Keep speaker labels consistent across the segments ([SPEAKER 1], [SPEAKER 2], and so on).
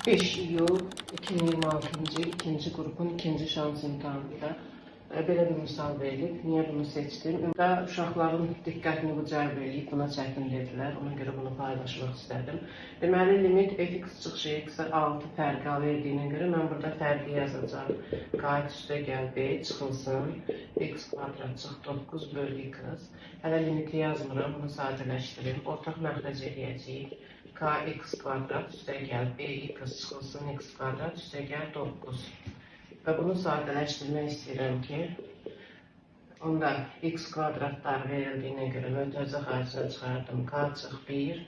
[SPEAKER 1] 5 iyul 2026-cı ikinci qrupun ikinci şans imtahanında belə bir misal verilib. Niyə bunu seçdim? Və uşaqların diqqətini bu cəlb edib, buna çətin dedilər. Ona görə bunu paylaşmaq istədim. Deməli, limit fx çıxışı x-ə 6 fərqi verdiyinə görə mən burada fərqi yazacağım. Qayıt üstə gəl b çıxılsın. X kvadrat çıx 9 bölü x. Hələ limiti yazmıram, bunu sadələşdirim. Ortaq məxrəc eləyəcəyik. Kx kvadrat üstə gəl bx çıxılsın x kvadrat üstə gəl 9. Və bunu sadələşdirmək istəyirəm ki, onda x kvadratlar verildiyinə görə mötərizə xaricində çıxardım. K çıx 1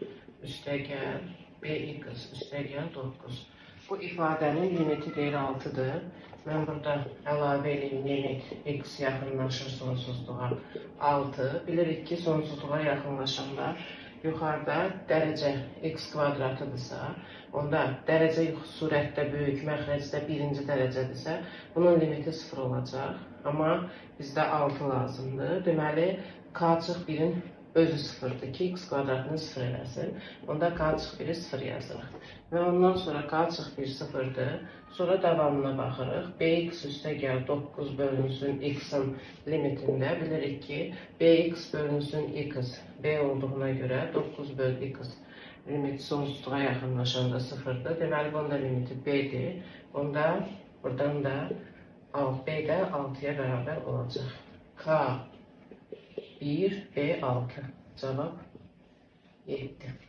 [SPEAKER 1] üstə gəl bx üstə gəl 9. Bu ifadənin limiti deyir 6-dır. Mən burada əlavə edeyim limit x yaxınlaşır sonsuzluğa 6. Bilirik ki, sonsuzluğa yaxınlaşanda yuxarıda dərəcə x kvadratıdırsa, onda dərəcə surətdə böyük, məxrəcdə birinci dərəcədirsə, bunun limiti 0 olacaq. Amma bizdə 6 lazımdır. Deməli, k çıx 1-in özü 0-dır ki, x kvadratını 0 eləsin. Onda k çıx 1-i 0 yazırıq. Və ondan sonra k çıx 1 0-dır. Sonra davamına baxırıq. Bx üstə gəl 9 bölünsün x-in limitində bilirik ki, bx bölünsün x b olduğuna görə 9 bölü x limiti sonsuzluğa yaxınlaşanda 0-dır. Deməli, bunun da limiti b-dir. Onda buradan da b də 6-ya bərabər olacaq. K 1, B 6. Cavab 7.